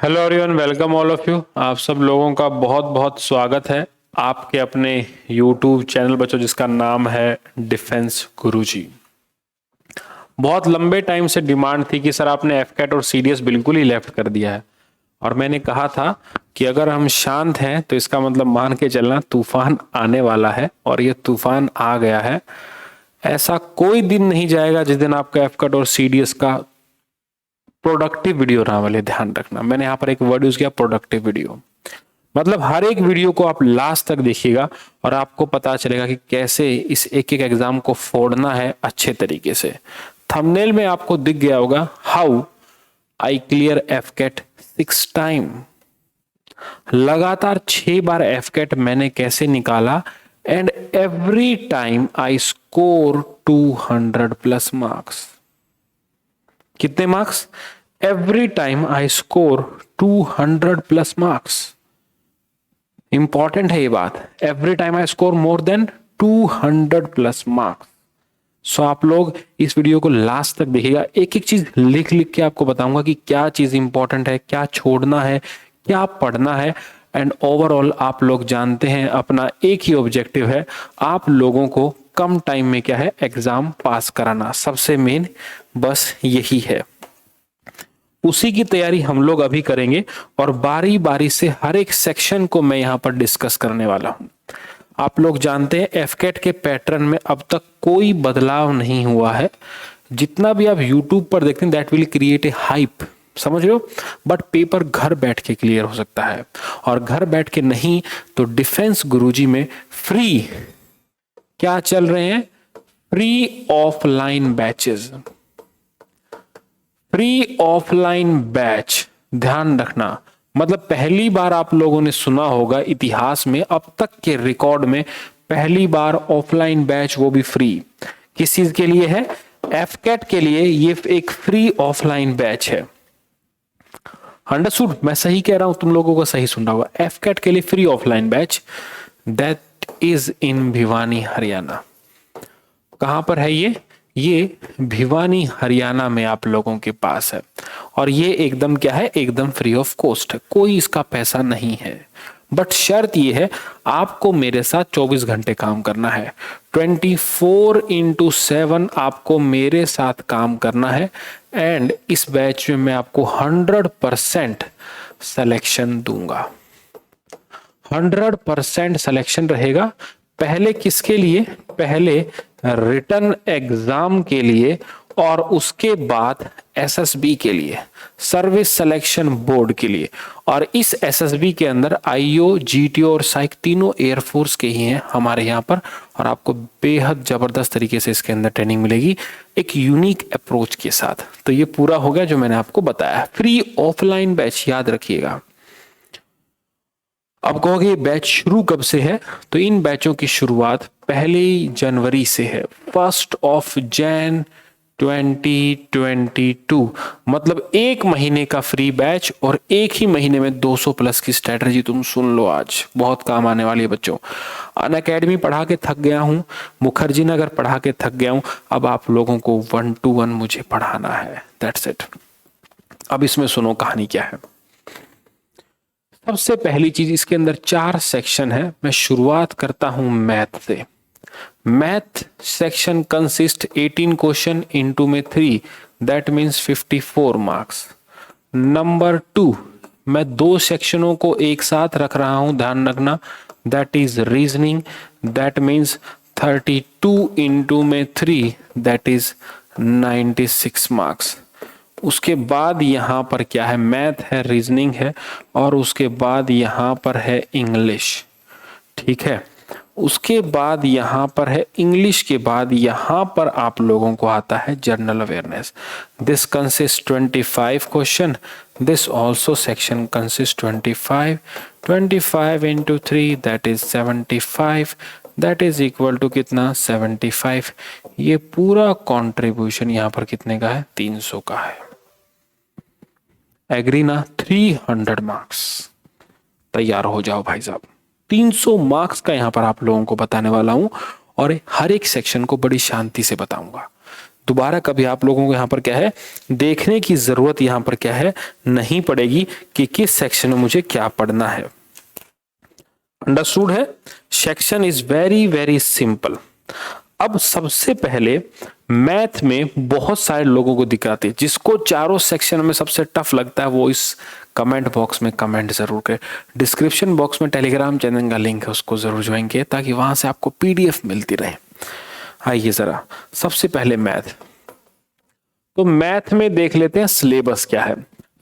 Hello everyone, welcome all of you. आप सब लोगों का बहुत बहुत स्वागत है आपके अपने यूट्यूब चैनल बच्चों, जिसका नाम है डिफेंस गुरुजी। बहुत लंबे टाइम से डिमांड थी कि सर आपने एफकेट और सीडीएस बिल्कुल ही लेफ्ट कर दिया है, और मैंने कहा था कि अगर हम शांत हैं तो इसका मतलब मान के चलना तूफान आने वाला है, और ये तूफान आ गया है। ऐसा कोई दिन नहीं जाएगा जिस दिन आपका एफकेट और सीडीएस का प्रोडक्टिव वीडियो ना मिले। ध्यान रखना, मैंने यहाँ पर एक वर्ड यूज किया, प्रोडक्टिव वीडियो। मतलब हर एक वीडियो को आप लास्ट तक देखिएगा और आपको पता चलेगा कि कैसे इस एक एक एग्जाम को फोड़ना है अच्छे तरीके से। थंबनेल में आपको दिख गया होगा, how I clear AFCAT 6 time. लगातार 6 बार एफकेट मैंने कैसे निकाला, and every time I score 200 plus marks. कितने marks? Every time I score 200 plus marks. Important है ये बात, every time I score more than 200 plus marks. So आप लोग इस वीडियो को लास्ट तक देखिएगा, एक एक चीज लिख लिख के आपको बताऊंगा कि क्या चीज इंपॉर्टेंट है, क्या छोड़ना है, क्या पढ़ना है। एंड ओवरऑल आप लोग जानते हैं अपना एक ही ऑब्जेक्टिव है, आप लोगों को कम टाइम में क्या है, एग्जाम पास कराना। सबसे मेन बस यही है, उसी की तैयारी हम लोग अभी करेंगे, और बारी बारी से हर एक सेक्शन को मैं यहां पर डिस्कस करने वाला हूं। आप लोग जानते हैं एफकेट के पैटर्न में अब तक कोई बदलाव नहीं हुआ है। जितना भी आप यूट्यूब पर देखते हैं that will create a hype, समझ रहे हो, बट पेपर घर बैठ के क्लियर हो सकता है, और घर बैठ के नहीं तो डिफेंस गुरुजी में फ्री क्या चल रहे हैं, free offline batches. Free offline batch, ध्यान रखना, मतलब पहली बार आप लोगों ने सुना होगा इतिहास में, अब तक के रिकॉर्ड में पहली बार ऑफलाइन बैच, वो भी फ्री। किस चीज के लिए है? एफकेट के लिए ये एक फ्री ऑफलाइन बैच है। अंडरस्टूड? मैं सही कह रहा हूं, तुम लोगों को सही सुन रहा होगा। एफकेट के लिए free offline batch, that is in Bhiwani Haryana. कहां पर है ये भिवानी हरियाणा में आप लोगों के पास है, और ये एकदम क्या है, एकदम फ्री ऑफ कॉस्ट है, कोई इसका पैसा नहीं है। बट शर्त ये है, आपको मेरे साथ 24 घंटे काम करना है, 24/7 आपको मेरे साथ काम करना है। एंड इस बैच में मैं आपको 100% सिलेक्शन दूंगा। 100% सिलेक्शन रहेगा। पहले किसके लिए? पहले रिटन एग्जाम के लिए, और उसके बाद एसएसबी के लिए, सर्विस सिलेक्शन बोर्ड के लिए। और इस एसएसबी के अंदर आईओ, जीटीओ और साइक तीनों एयरफोर्स के ही हैं हमारे यहाँ पर, और आपको बेहद जबरदस्त तरीके से इसके अंदर ट्रेनिंग मिलेगी एक यूनिक अप्रोच के साथ। तो ये पूरा हो गया जो मैंने आपको बताया, फ्री ऑफलाइन बैच, याद रखिएगा। अब कहोगे ये बैच शुरू कब से है, तो इन बैचों की शुरुआत 1 जनवरी से है, 1 जैन 2022। मतलब 1 महीने का फ्री बैच, और 1 ही महीने में 200 प्लस की स्ट्रेटजी। तुम सुन लो, आज बहुत काम आने वाली है बच्चों। अनअकैडमी पढ़ा के थक गया हूं, मुखर्जी नगर पढ़ा के थक गया हूं, अब आप लोगों को 1-to-1 मुझे पढ़ाना है, दैट्स इट। अब इसमें सुनो कहानी क्या है। सबसे पहली चीज, इसके अंदर 4 सेक्शन है। मैं शुरुआत करता हूं मैथ से। Math section consist 18 question into में 3, दैट मींस 54 मार्क्स। नंबर 2, मैं 2 सेक्शनों को एक साथ रख रहा हूं, ध्यान रखना, that is reasoning, that means 32 into में 3, दैट इज 96 मार्क्स। उसके बाद यहां पर क्या है, मैथ है, रीजनिंग है, और उसके बाद यहां पर है इंग्लिश, ठीक है। उसके बाद यहां पर है इंग्लिश के बाद यहां पर आप लोगों को आता है general awareness. This consist 25 question, this also section consist 25 into 3, that is 75, that is equal to कितना, 75। ये पूरा कॉन्ट्रीब्यूशन यहां पर कितने का है, 300 का है। एग्री ना? 300 मार्क्स। तैयार हो जाओ भाई साहब, 300 मार्क्स का यहां पर आप लोगों को बताने वाला हूं, और हर एक सेक्शन को बड़ी शांति से बताऊंगा। दोबारा कभी आप लोगों को यहाँ पर क्या है देखने की जरूरत यहाँ पर क्या है नहीं पड़ेगी कि किस सेक्शन में मुझे क्या पढ़ना है। अंडरस्टूड है? Section is very very simple. अब सबसे पहले मैथ में बहुत सारे लोगों को दिक्कत आती है, जिसको चारों सेक्शन में सबसे टफ लगता है वो इस कमेंट बॉक्स में कमेंट जरूर करें। डिस्क्रिप्शन बॉक्स में टेलीग्राम चैनल का लिंक है, उसको जरूर ज्वाइन किए ताकि वहां से आपको पीडीएफ मिलती रहे। आइए जरा सबसे पहले मैथ, तो मैथ में देख लेते हैं सिलेबस क्या है।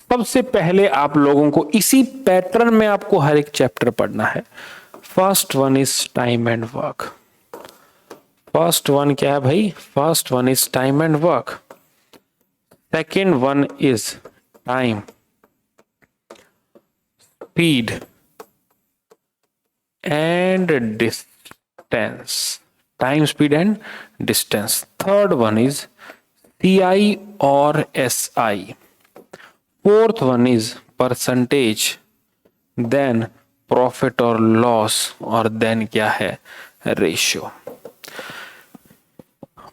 सबसे पहले आप लोगों को इसी पैटर्न में आपको हर एक चैप्टर पढ़ना है। First one is time and work. First one क्या है भाई? First one is time and work. Second one is time, speed and distance. Time, speed and distance. Third one is CI और SI। Fourth one is percentage, then profit और loss, और then क्या है? Ratio.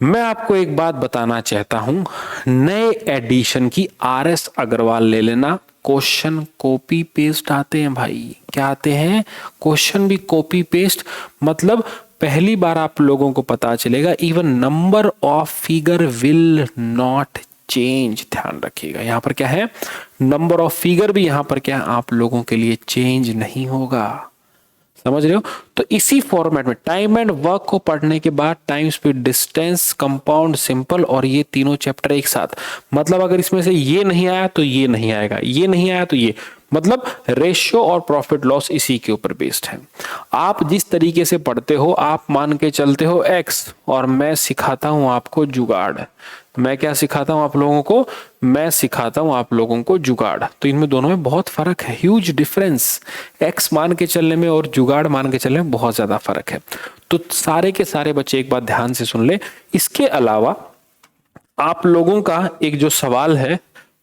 मैं आपको एक बात बताना चाहता हूं, नए एडिशन की RS अग्रवाल ले लेना। क्वेश्चन कॉपी पेस्ट आते हैं भाई। क्या आते हैं? क्वेश्चन भी कॉपी पेस्ट। मतलब पहली बार आप लोगों को पता चलेगा even number of figure will not change. ध्यान रखिएगा, यहां पर क्या है? नंबर ऑफ फिगर भी यहां पर क्या आप लोगों के लिए चेंज नहीं होगा। समझ रहे हो? तो इसी फॉर्मेट में टाइम एंड वर्क को पढ़ने के बाद time, speed, distance, compound, simple और ये तीनों चैप्टर एक साथ। मतलब अगर इसमें से ये नहीं आया तो ये नहीं आएगा, ये नहीं आया तो ये। मतलब रेशियो और प्रॉफिट लॉस इसी के ऊपर बेस्ड है। आप जिस तरीके से पढ़ते हो, आप मान के चलते हो एक्स, और मैं सिखाता हूं आपको जुगाड़। मैं क्या सिखाता हूं आप लोगों को? मैं सिखाता हूं आप लोगों को जुगाड़। तो इनमें दोनों में बहुत फर्क है, ह्यूज डिफरेंस। एक्स मान के चलने में और जुगाड़ मान के चलने में बहुत ज्यादा फर्क है। तो सारे के सारे बच्चे एक बात ध्यान से सुन ले। इसके अलावा आप लोगों का एक जो सवाल है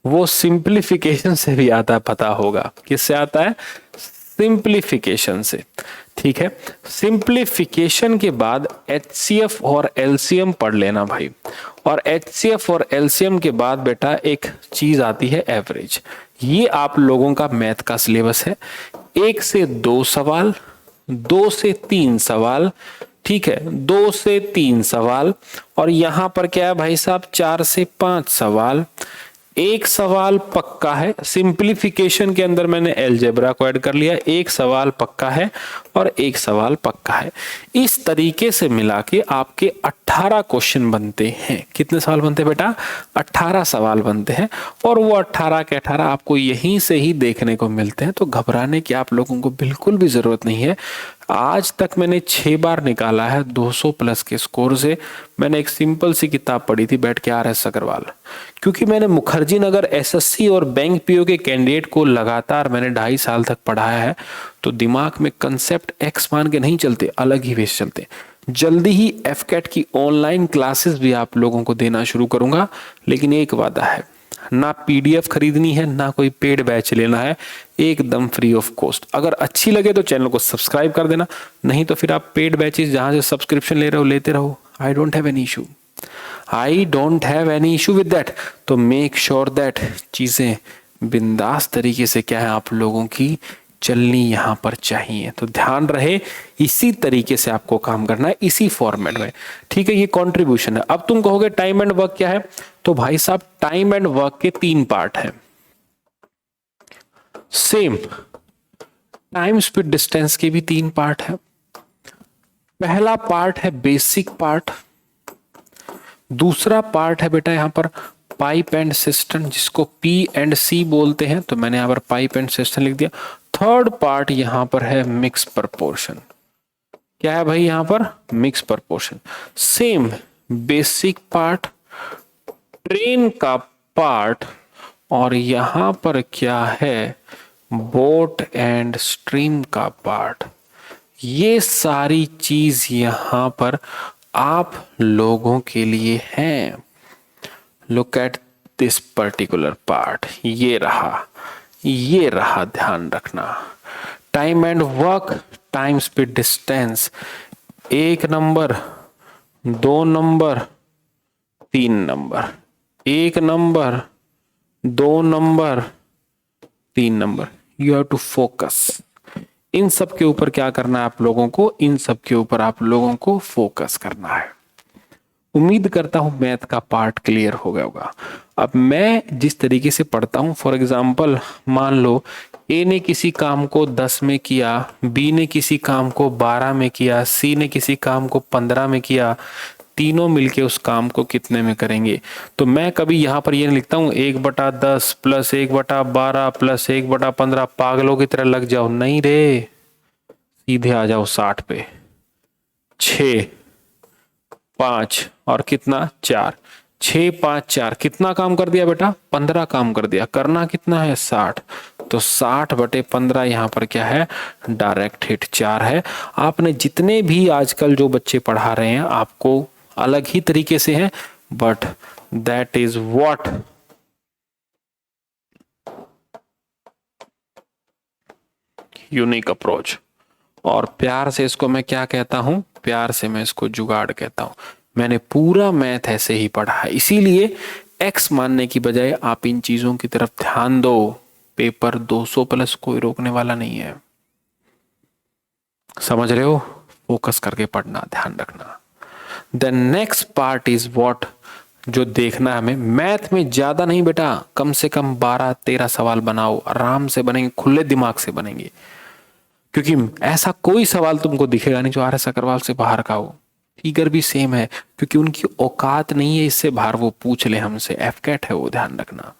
वो सिंप्लीफिकेशन से भी आता है, पता होगा। किससे आता है? सिंप्लीफिकेशन से। ठीक है, सिंप्लीफिकेशन के बाद HCF और LCM पढ़ लेना भाई। और HCF और LCM के बाद बेटा एक चीज आती है एवरेज। ये आप लोगों का मैथ का सिलेबस है। 1 से 2 सवाल, 2 से 3 सवाल, ठीक है, 2 से 3 सवाल, और यहां पर क्या है भाई साहब? 4 से 5 सवाल। एक सवाल पक्का है। सिंप्लीफिकेशन के अंदर मैंने अलजेब्रा को ऐड कर लिया। एक सवाल पक्का है और एक सवाल पक्का है। इस तरीके से मिला के आपके 18 क्वेश्चन बनते हैं। कितने सवाल बनते हैं बेटा? 18 सवाल बनते हैं। और वो 18 के 18 आपको यहीं से ही देखने को मिलते हैं। तो घबराने की आप लोगों को बिल्कुल भी जरूरत नहीं है। आज तक मैंने 6 बार निकाला है 200 प्लस के स्कोर से। मैंने एक सिंपल सी किताब पढ़ी थी बैठ के, RS अग्रवाल। क्योंकि मैंने मुखर्जी नगर SSC और बैंक PO के कैंडिडेट को लगातार मैंने 2.5 साल तक पढ़ाया है, तो दिमाग में कंसेप्ट एक्स मान के नहीं चलते, अलग ही वेश चलते। जल्दी ही FCAT की ऑनलाइन क्लासेस भी आप लोगों को देना शुरू करूंगा, लेकिन एक वादा है, ना PDF खरीदनी है, ना कोई पेड बैच लेना है, एकदम फ्री ऑफ कॉस्ट। अगर अच्छी लगे तो चैनल को सब्सक्राइब कर देना, नहीं तो फिर आप पेड बैचेस जहां से सब्सक्रिप्शन ले रहे हो लेते रहो। I don't have any issue, I don't have any issue with that. तो मेक श्योर दैट चीजें बिंदास तरीके से क्या है आप लोगों की चलनी यहां पर चाहिए। तो ध्यान रहे, इसी तरीके से आपको काम करना है, इसी फॉर्मेट में। ठीक है, ये कंट्रीब्यूशन है। अब तुम कहोगे टाइम एंड वर्क क्या है? तो भाई साहब टाइम एंड वर्क के 3 पार्ट हैं। सेम टाइम, स्पीड, डिस्टेंस के भी 3 पार्ट है। पहला पार्ट है बेसिक पार्ट, दूसरा पार्ट है बेटा यहां पर पाइप एंड सिस्टम, जिसको P&C बोलते हैं, तो मैंने यहां पर पाइप एंड सिस्टम लिख दिया। थर्ड पार्ट यहां पर है मिक्स प्रपोर्शन। क्या है भाई यहां पर? Mix proportion. Same basic part, train का पार्ट, और यहां पर क्या है? बोट एंड स्ट्रीम का पार्ट। ये सारी चीज यहां पर आप लोगों के लिए हैं। Look at this particular part, ये रहा, ध्यान रखना। Time and work, time, speed, distance, 1 number, 2 number, 3 number, 1 number, 2 number, 3 number. You have to focus. इन सब के ऊपर क्या करना है आप लोगों को, इन सब के ऊपर आप लोगों को फोकस करना है। उम्मीद करता हूं मैथ का पार्ट क्लियर हो गया होगा। अब मैं जिस तरीके से पढ़ता हूं, फॉर एग्जांपल मान लो ए ने किसी काम को 10 में किया, बी ने किसी काम को 12 में किया, सी ने किसी काम को 15 में किया, तीनों मिलके उस काम को कितने में करेंगे। तो मैं कभी यहां पर ये नहीं लिखता हूं 1/10 प्लस 1/12 प्लस 1/15, पागलों की तरह लग जाओ, नहीं रे, सीधे आ जाओ 60 पे। 6 5 और कितना 4, 6 5 4 कितना काम कर दिया बेटा, 15 काम कर दिया। करना कितना है 60, तो 60/15 यहाँ पर क्या है, डायरेक्ट हिट 4 है। आपने जितने भी आजकल जो बच्चे पढ़ा रहे हैं आपको अलग ही तरीके से हैं, but that is what unique approach. और प्यार से इसको मैं क्या कहता हूं, प्यार से मैं इसको जुगाड़ कहता हूं। मैंने पूरा मैथ ऐसे ही पढ़ा है, इसीलिए एक्स मानने की बजाय आप इन चीजों की तरफ ध्यान दो। पेपर 200 प्लस कोई रोकने वाला नहीं है, समझ रहे हो। फोकस करके पढ़ना, ध्यान रखना। The next part is what, जो देखना है हमें मैथ में ज्यादा नहीं बेटा, कम से कम 12-13 सवाल बनाओ, आराम से बनेंगे, खुले दिमाग से बनेंगे। क्योंकि ऐसा कोई सवाल तुमको दिखेगा नहीं जो आर.एस. अग्रवाल से बाहर का हो। फिगर भी सेम है, क्योंकि उनकी औकात नहीं है इससे बाहर वो पूछ ले हमसे, एफकेट है वो, ध्यान रखना।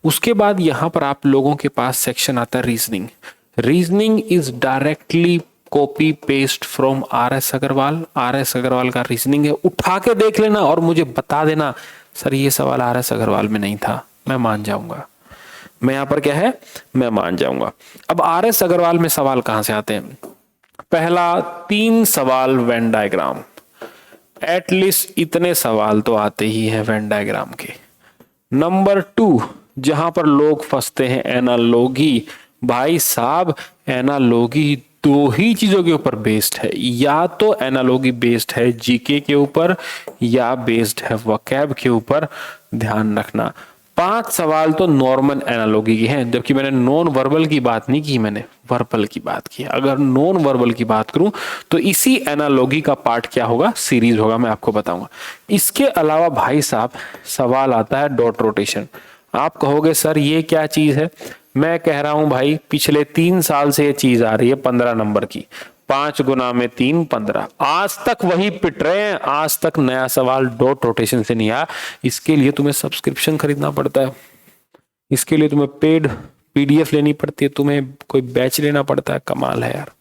उसके बाद यहां पर आप लोगों के पास सेक्शन आता है reasoning. Reasoning is directly copy paste from R S. Agarwal. R S. Agarwal का रीजनिंग है, उठा के देख लेना और मुझे बता देना सर ये सवाल आर.एस. अग्रवाल में नहीं था, मैं मान जाऊंगा। मैं यहां पर क्या है, मैं मान जाऊंगा। अब आर.एस. अग्रवाल में सवाल कहां से आते हैं, पहला 3 सवाल वेन डायग्राम, एटलीस्ट इतने सवाल तो आते ही हैं वेन डायग्राम के। नंबर 2 जहां पर लोग फंसते हैं, एनालॉजी। भाई साहब एनालॉजी 2 ही चीजों के ऊपर बेस्ड है, या तो एनालॉजी बेस्ड है जीके के ऊपर या बेस्ड है वोकैब के ऊपर, ध्यान रखना। 5 सवाल तो नॉर्मल एनालॉजी की हैं, जबकि मैंने नॉन वर्बल की बात नहीं की, मैंने वर्बल की बात की। अगर नॉन वर्बल की बात करूं तो इसी एनालॉजी का पार्ट क्या होगा, सीरीज होगा, मैं आपको बताऊंगा। इसके अलावा भाई साहब सवाल आता है डॉट रोटेशन। आप कहोगे सर ये क्या चीज है, मैं कह रहा हूं भाई पिछले 3 साल से ये चीज आ रही है 15 नंबर की, 5 गुना में 3 15, आज तक वही पिट रहे हैं, आज तक नया सवाल डॉट रोटेशन से नहीं आया। इसके लिए तुम्हें सब्सक्रिप्शन खरीदना पड़ता है, इसके लिए तुम्हें पेड पीडीएफ लेनी पड़ती है, तुम्हें कोई बैच लेना पड़ता है। कमाल है यार,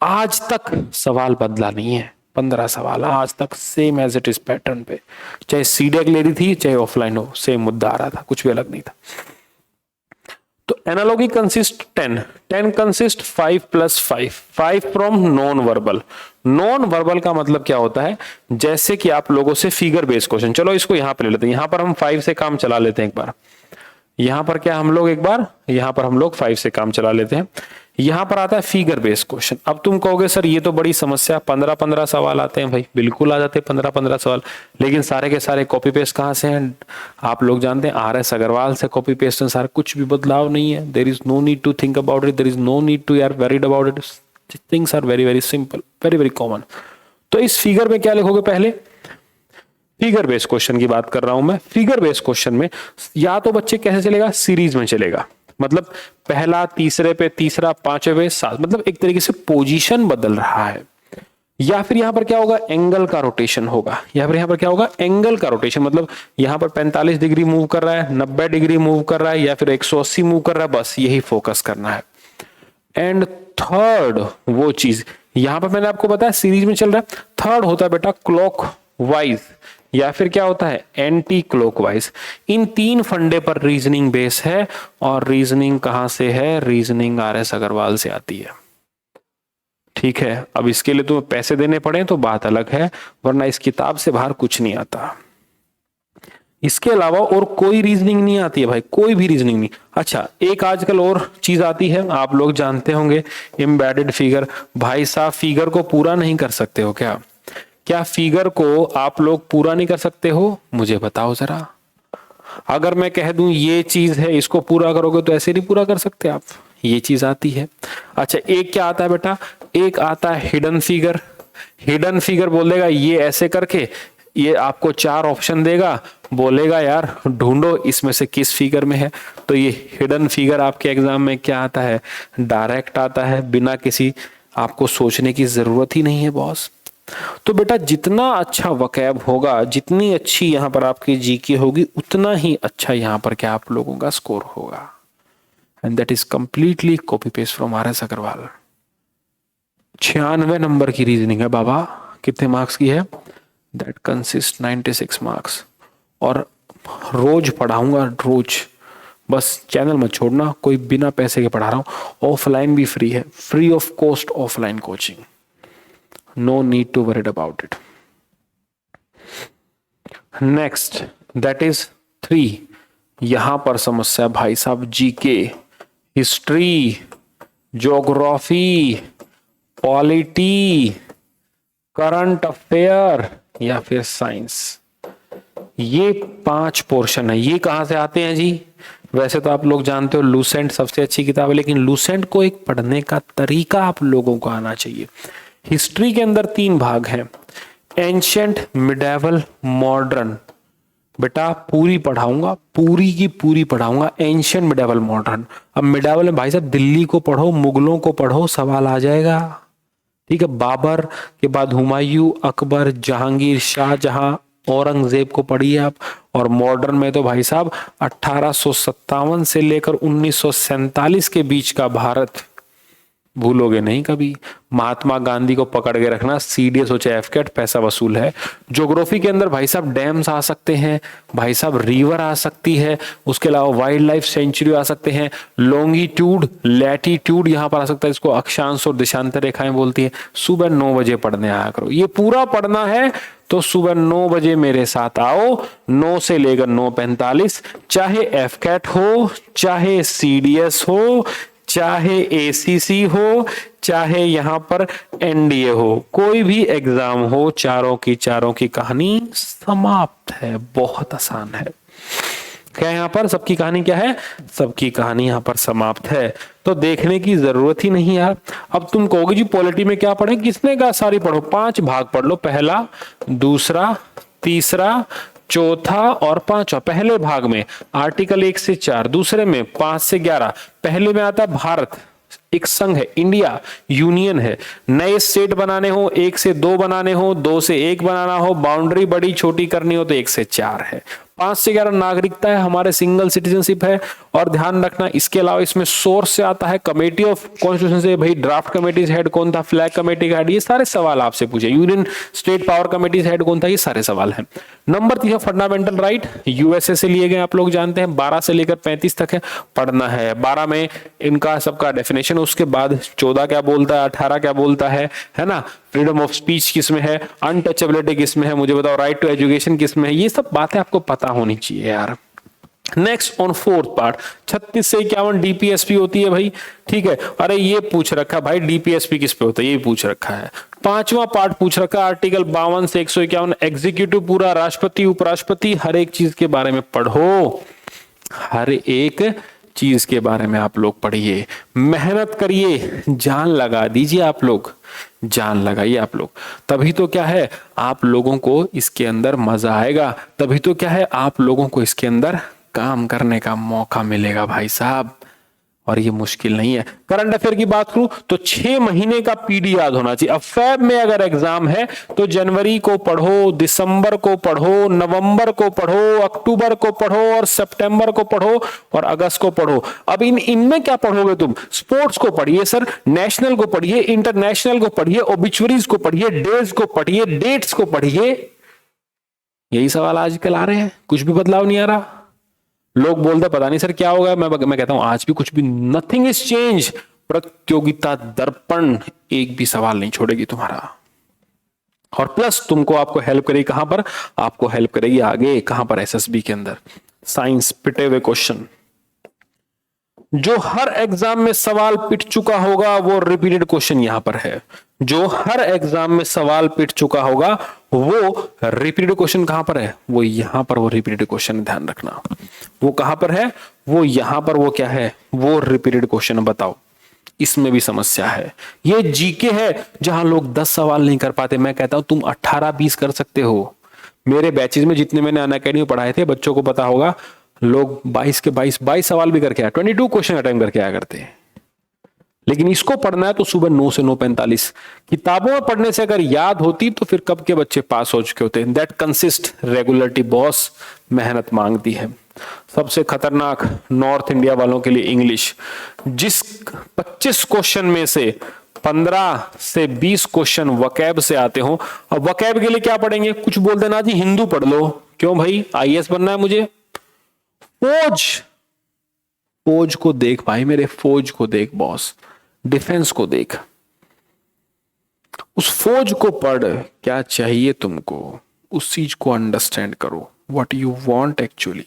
आज तक सवाल बदला नहीं है, 15 सवाल आज तक same as it is pattern पे, चाहे सीडेक ले रही थी चाहे ऑफलाइन हो, सेम मुद्दा आ रहा था, कुछ भी अलग नहीं था। तो analogy consist 10 consist 5 + 5 from non verbal. Non verbal का मतलब क्या होता है, जैसे कि आप लोगों से फिगर बेस्ड क्वेश्चन, चलो इसको यहां पर ले लेते हैं, यहां पर हम 5 से काम चला लेते हैं एक बार। यहां पर क्या हम लोग एक बार, यहां पर हम लोग 5 से काम चला लेते हैं। यहां पर आता है फिगर बेस्ड क्वेश्चन। अब तुम कहोगे सर ये तो बड़ी समस्या, 15-15 सवाल आते हैं। भाई बिल्कुल आ जाते हैं 15-15 सवाल, लेकिन सारे के सारे कॉपी पेस्ट कहां से हैं, आप लोग जानते हैं आर.एस. अग्रवाल से कॉपी पेस्ट है सारे, कुछ भी बदलाव नहीं है। There is no need to think about it, there is no need to यार worried about it, things are very very simple, very very common. तो इस फिगर में क्या लिखोगे, पहले फिगर बेस्ड क्वेश्चन की बात कर रहा हूं मैं। फिगर बेस्ड क्वेश्चन में या तो बच्चे कैसे चलेगा, सीरीज में चलेगा, मतलब पहला तीसरे पे, तीसरा पांचवे पे, सात, मतलब एक तरीके से पोजीशन बदल रहा है। या फिर यहां पर क्या होगा, एंगल का रोटेशन होगा, या फिर यहां पर क्या होगा, एंगल का रोटेशन, मतलब यहां पर 45 डिग्री मूव कर रहा है, 90 डिग्री मूव कर रहा है, या फिर 180 मूव कर रहा है, बस यही फोकस करना है। एंड थर्ड वो चीज, यहां पर मैंने आपको बताया सीरीज में चल रहा है। थर्ड होता है बेटा क्लॉक वाइज, या फिर क्या होता है एंटी क्लॉकवाइज। इन 3 फंडे पर रीजनिंग बेस है, और रीजनिंग कहां से है, रीजनिंग आर.एस. अग्रवाल से आती है। ठीक है, अब इसके लिए तुम्हें पैसे देने पड़े तो बात अलग है, वरना इस किताब से बाहर कुछ नहीं आता। इसके अलावा और कोई रीजनिंग नहीं आती है भाई, कोई भी रीजनिंग नहीं। अच्छा एक आजकल और चीज आती है, आप लोग जानते होंगे, एम्बेडेड फिगर। भाई साहब फिगर को पूरा नहीं कर सकते हो क्या, क्या फिगर को आप लोग पूरा नहीं कर सकते हो? मुझे बताओ जरा। अगर मैं कह दूं ये चीज है, इसको पूरा करोगे तो ऐसे नहीं पूरा कर सकते आप। ये चीज आती है। अच्छा, एक क्या आता है बेटा? एक आता है हिडन फिगर। हिडन फिगर बोलेगा ये ऐसे करके, ये आपको 4 ऑप्शन देगा, बोलेगा यार ढूंढो इसमें से किस फिगर में है। तो ये हिडन फिगर आपके एग्जाम में क्या आता है? डायरेक्ट आता है, बिना किसी आपको सोचने की जरूरत ही नहीं है बॉस। तो बेटा जितना अच्छा वकैब होगा, जितनी अच्छी यहां पर आपकी जीके होगी, उतना ही अच्छा यहां पर क्या आप लोगों का स्कोर होगा। And that is completely copy paste from RS Agarwal. 96 number की रीजनिंग है बाबा। कितने मार्क्स की है? That consist 96 marks. और रोज पढ़ाऊंगा, रोज। बस चैनल मत छोड़ना, कोई बिना पैसे के पढ़ा रहा हूं। ऑफलाइन भी फ्री है, free of cost offline coaching. No need to worry about it. Next, that is 3. यहां पर समस्या भाई साहब GK, history, geography, polity, current affair या फिर साइंस। ये 5 पोर्शन है। ये कहां से आते हैं जी? वैसे तो आप लोग जानते हो लूसेंट सबसे अच्छी किताब है, लेकिन लूसेंट को एक पढ़ने का तरीका आप लोगों को आना चाहिए। हिस्ट्री के अंदर 3 भाग हैं, एंशिएंट, मिडेवल, मॉडर्न। बेटा पूरी पढ़ाऊंगा, पूरी की पूरी पढ़ाऊंगा, एंशिएंट, मिडेवल, मॉडर्न। अब मिडेवल में भाई साहब दिल्ली को पढ़ो, मुगलों को पढ़ो, सवाल आ जाएगा। ठीक है, बाबर के बाद हुमायूं, अकबर, जहांगीर, शाहजहां, औरंगजेब को पढ़िए आप। और मॉडर्न में तो भाई साहब 1857 से लेकर 1947 के बीच का भारत भूलोगे नहीं कभी। महात्मा गांधी को पकड़ के रखना, सीडीएस हो चाहे एफकेट, पैसा वसूल है। ज्योग्राफी के अंदर भाई साहब डैम्स आ सकते हैं, भाई साहब रिवर आ सकती है, उसके अलावा वाइल्ड लाइफ सेंचुरी आ सकते हैं, लॉन्गिट्यूड, लैटिट्यूड यहां पर आ सकता है, इसको अक्षांश और देशांतर रेखाएं बोलती है। सुबह 9 बजे पढ़ने आया करो, ये पूरा पढ़ना है तो सुबह 9 बजे मेरे साथ आओ, 9 से लेकर 9:45, चाहे एफकेट हो, चाहे सीडीएस हो, चाहे एसीसी हो, चाहे यहां पर एनडीए हो, कोई भी एग्जाम हो, चारों की कहानी समाप्त है। बहुत आसान है। क्या यहां पर सबकी कहानी क्या है? सबकी कहानी यहां पर समाप्त है, तो देखने की जरूरत ही नहीं यार। अब तुम कहोगे जी पॉलिटी में क्या पढ़े? किसने कहा सारी पढ़ो? 5 भाग पढ़ लो, पहला, दूसरा, तीसरा, चौथा और पांचवा। पहले भाग में आर्टिकल 1 से 4, दूसरे में 5 से 11। पहले में आता है भारत, एक संघ है, इंडिया यूनियन है। नए स्टेट बनाने हो 1 से 2 बनाने हो, 2 से 1 बनाना हो, बाउंड्री बड़ी छोटी करनी हो तो 1 से 4 है। 5 से 11 नागरिकता है, हमारे सिंगल सिटीजनशिप है। और ध्यान रखना इसके अलावा इसमें सोर्स से आता है कमेटी ऑफ कॉन्स्टिट्यूशन से, भाई ड्राफ्ट कमेटी हेड कौन था, फ्लैग कमेटी का हेड, ये सारे सवाल आपसे पूछे। Union state power committee head कौन था, ये सारे सवाल हैं। नंबर 3 फंडामेंटल राइट, यूएसए से लिए गए, आप लोग जानते हैं। 12 से लेकर 35 तक है, पढ़ना है। 12 में इनका सबका डेफिनेशन, उसके बाद 14 क्या बोलता है, 18 क्या बोलता है ना। फ्रीडम ऑफ स्पीच किसमें है, अनटचेबिलिटी किसमें है, मुझे बताओ, राइट टू एजुकेशन किसमें है, ये सब बातें आपको पता होनी चाहिए यार। नेक्स्ट ऑन 4th पार्ट, 36 से 51 डीपीएसपी होती है भाई। ठीक है, अरे ये पूछ रखा भाई डीपीएसपी किस पे होता है, ये पूछ रखा है। 5वां पार्ट पूछ रखा आर्टिकल 52 से 151 एग्जीक्यूटिव, पूरा राष्ट्रपति उपराष्ट्रपति, हर एक चीज के बारे में पढ़ो, हर एक चीज के बारे में आप लोग पढ़िए, मेहनत करिए, जान लगा दीजिए आप लोग, जान लगाइए आप लोग। तभी तो क्या है आप लोगों को इसके अंदर मजा आएगा, तभी तो क्या है आप लोगों को इसके अंदर काम करने का मौका मिलेगा भाई साहब। और ये मुश्किल नहीं है। करंट अफेयर की बात करूं तो 6 महीने का पीडी याद होना चाहिए। अब फेब में अगर एग्जाम है तो जनवरी को पढ़ो, दिसंबर को पढ़ो, नवंबर को पढ़ो, अक्टूबर को पढ़ो और सितंबर को पढ़ो और अगस्त को पढ़ो। अब इनमें क्या पढ़ोगे तुम? स्पोर्ट्स को पढ़िए सर, नेशनल को पढ़िए, इंटरनेशनल को पढ़िए, ओबिचुअरीज को पढ़िए, डेज को पढ़िए, डेट्स को पढ़िए। यही सवाल आजकल आ रहे हैं, कुछ भी बदलाव नहीं आ रहा। लोग बोलते पता नहीं सर क्या होगा, मैं कहता हूं आज भी कुछ भी, नथिंग इज चेंज। प्रतियोगिता दर्पण एक भी सवाल नहीं छोड़ेगी तुम्हारा। और प्लस तुमको आपको हेल्प करेगी कहां पर? आपको हेल्प करेगी आगे कहां पर? एसएसबी के अंदर। साइंस पिटे हुए क्वेश्चन, जो हर एग्जाम में सवाल पिट चुका होगा वो रिपीटेड क्वेश्चन यहां पर है। जो हर एग्जाम में सवाल पिट चुका होगा वो रिपीटेड क्वेश्चन कहां पर है, वो यहां पर वो रिपीटेड क्वेश्चन, ध्यान रखना। वो कहां पर है, वो यहां पर, वो क्या है, वो रिपीटेड क्वेश्चन। बताओ, इसमें भी समस्या है। ये जीके है जहां लोग 10 सवाल नहीं कर पाते। मैं कहता हूं तुम 18-20 कर सकते हो। मेरे बैचेज में जितने मैंने अनअकैडमी में पढ़ाए थे, बच्चों को पता होगा, लोग 22 के 22 सवाल भी करके आए, 22 क्वेश्चन अटेम्प्ट करके आया करते हैं। लेकिन इसको पढ़ना है तो सुबह 9 से 9:45। किताबों में पढ़ने से अगर याद होती तो फिर कब के बच्चे पास हो चुके होते। दैट कंसिस्ट रेगुलरिटी बॉस, मेहनत मांगती है। सबसे खतरनाक नॉर्थ इंडिया वालों के लिए इंग्लिश। जिस 25 क्वेश्चन में से 15 से 20 क्वेश्चन वकैब से आते हो। अब वकैब के लिए क्या पढ़ेंगे, कुछ बोल देना जी हिंदू पढ़ लो। क्यों भाई, आईएएस बनना है मुझे। फौज को देख भाई मेरे, फौज को देख बॉस, डिफेंस को देख, उस फौज को पढ़, क्या चाहिए तुमको, उस चीज को अंडरस्टैंड करो। What you want actually,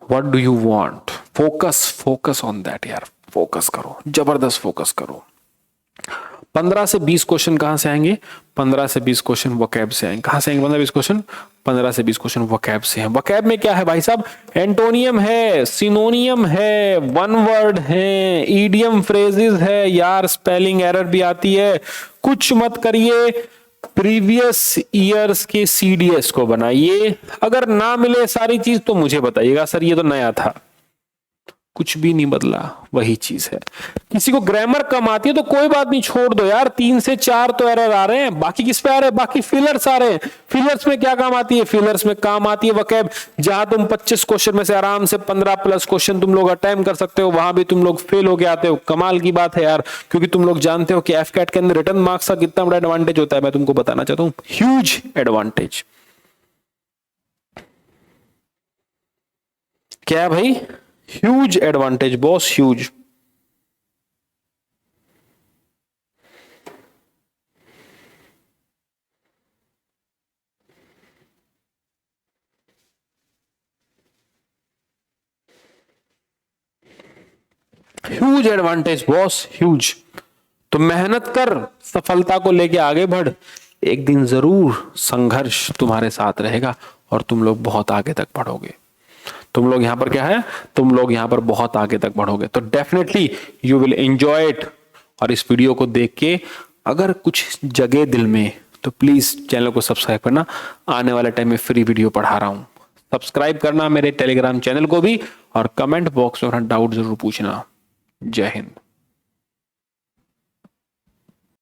what do you want, focus on that यार, फोकस करो, जबरदस्त फोकस करो। 15 से 20 क्वेश्चन कहां से आएंगे, 15 से 20 क्वेश्चन वकैब से आएंगे। कहां से आएंगे 15-20 क्वेश्चन, 15 से 20 क्वेश्चन वकैब से हैं। वकैब में क्या है भाई साहब, एंटोनियम है, सिनोनियम है, वन वर्ड है, ईडियम फ्रेजेस है, यार स्पेलिंग एरर भी आती है। कुछ मत करिए, प्रीवियस ईयर्स के सीडीएस को बनाइए। अगर ना मिले सारी चीज तो मुझे बताइएगा, सर ये तो नया था। कुछ भी नहीं बदला, वही चीज है। किसी को ग्रामर कम आती है तो कोई बात नहीं, छोड़ दो यार, 3 से 4 तो एरर आ रहे हैं, बाकी किस पे आ रहे हैं, बाकी फिलर्स आ रहे हैं। फिलर्स में क्या काम आती है, फिलर्स में काम आती है वकैब। जहां तुम 25 क्वेश्चन में से आराम से 15+ क्वेश्चन तुम लोग अटेम्प्ट कर सकते हो, वहां भी तुम लोग फेल होके आते हो। कमाल की बात है यार, क्योंकि तुम लोग जानते हो कि एफकैट के अंदर रिटर्न मार्क्स का कितना बड़ा एडवांटेज होता है। मैं तुमको बताना चाहता हूं, ह्यूज एडवांटेज। क्या है भाई, huge advantage boss, huge. Huge advantage boss, huge. तो मेहनत कर, सफलता को लेके आगे बढ़। एक दिन जरूर संघर्ष तुम्हारे साथ रहेगा और तुम लोग बहुत आगे तक बढ़ोगे। तुम लोग यहां पर क्या है, तुम लोग यहां पर बहुत आगे तक बढ़ोगे। तो definitely you will enjoy it. और इस वीडियो को देख के अगर कुछ जगह दिल में, तो प्लीज चैनल को सब्सक्राइब करना। आने वाले टाइम में फ्री वीडियो पढ़ा रहा हूं, सब्सक्राइब करना मेरे टेलीग्राम चैनल को भी, और कमेंट बॉक्स में अपना डाउट जरूर पूछना। जय हिंद।